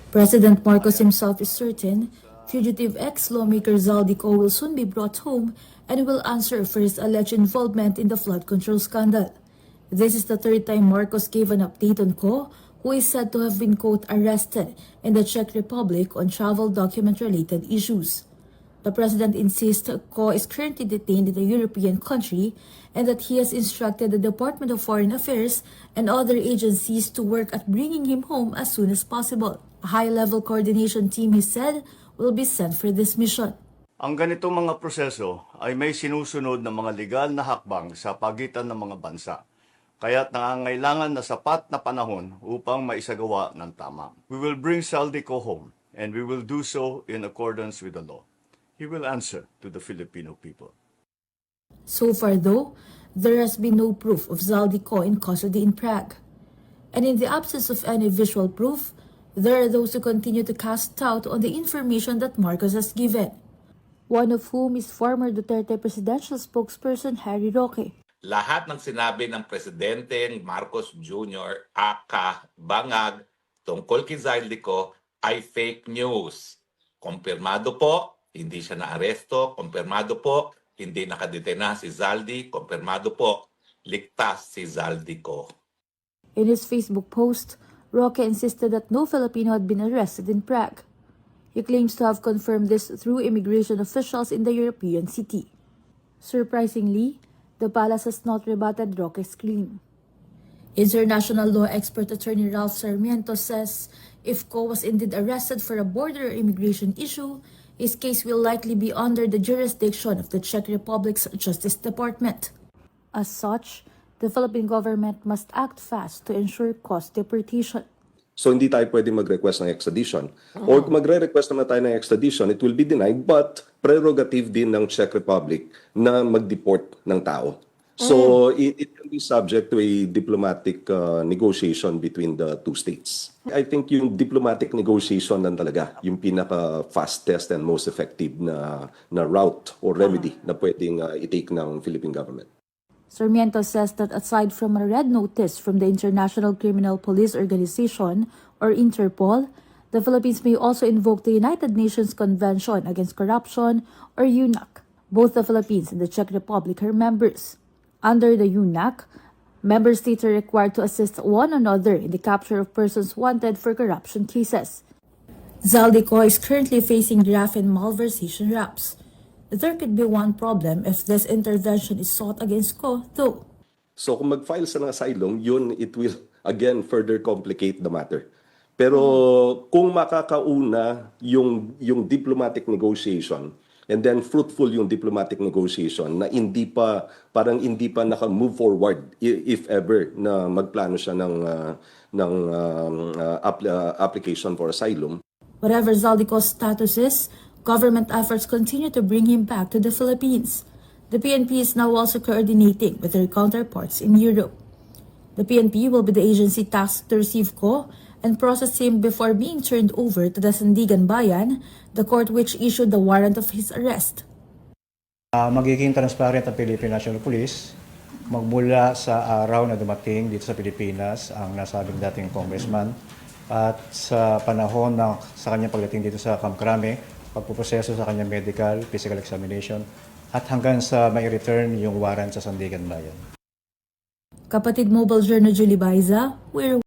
President Marcos himself is certain fugitive ex-lawmaker Zaldico will soon be brought home and will answer for his alleged involvement in the flood control scandal. This is the third time Marcos gave an update on Ko, who is said to have been, quote, arrested in the Czech Republic on travel document-related issues. The president insists Ko is currently detained in a European country and that he has instructed the Department of Foreign Affairs and other agencies to work at bringing him home as soon as possible. A high-level coordination team, he said, will be sent for this mission. Ang ganitong mga proseso ay may sinusunod na mga legal na hakbang sa pagitan ng mga bansa. Kaya't nangangailangan na sapat na panahon upang maisagawa ng tama. We will bring Zaldico home and we will do so in accordance with the law. He will answer to the Filipino people. So far, though, there has been no proof of Zaldico in custody in Prague. And in the absence of any visual proof, there are those who continue to cast doubt on the information that Marcos has given, one of whom is former Duterte presidential spokesperson Harry Roque. Lahat ng sinabi ng Presidente Marcos Jr. aka bangag tungkol kay Zaldico ay fake news. Kumpirmado po, hindi siya naaresto. Kumpirmado po, hindi nakadetena si Zaldi. Kumpirmado po, ligtas si Zaldico. In his Facebook post, Roque insisted that no Filipino had been arrested in Prague. He claims to have confirmed this through immigration officials in the European city. Surprisingly, the palace has not rebutted Roque's claim. International law expert attorney Ralph Sarmiento says if Ko was indeed arrested for a border immigration issue, his case will likely be under the jurisdiction of the Czech Republic's Justice Department. As such, the Philippine government must act fast to ensure Ko's deportation. So hindi tayo pwede mag-request ng extradition. Or kung magre-request naman tayo ng extradition, it will be denied, but prerogative din ng Czech Republic na mag-deport ng tao. So it can be subject to a diplomatic negotiation between the two states. I think yung diplomatic negotiation lang talaga, yung pinaka-fastest and most effective na route or remedy na pwedeng i-take ng Philippine government. Sarmiento says that aside from a red notice from the International Criminal Police Organization, or Interpol, the Philippines may also invoke the United Nations Convention Against Corruption, or UNAC. Both the Philippines and the Czech Republic are members. Under the UNAC, member states are required to assist one another in the capture of persons wanted for corruption cases. Zaldico is currently facing graft and malversation raps. There could be one problem if this intervention is sought against Ko, though. So kung mag-file sa ng asylum, yun, it will again further complicate the matter. Pero kung makakauna yung diplomatic negotiation, and then fruitful yung diplomatic negotiation na parang hindi pa naka-move forward if ever na magplano siya ng application for asylum. Whatever Zaldico's status is, government efforts continue to bring him back to the Philippines. The PNP is now also coordinating with their counterparts in Europe. The PNP will be the agency tasked to receive Ko and process him before being turned over to the Sandigan Bayan, the court which issued the warrant of his arrest. Magiging transparent ang Philippine National Police magmula sa araw na dumating dito sa Pilipinas ang nasabing dating congressman at sa panahon sa kanyang pagdating dito sa Camp Crame, pagpuproseso sa kanyang medical, physical examination, at hanggang sa may return yung warrant sa Sandigan Bayan. Kapatid Mobile Journal Julie Baiza, we're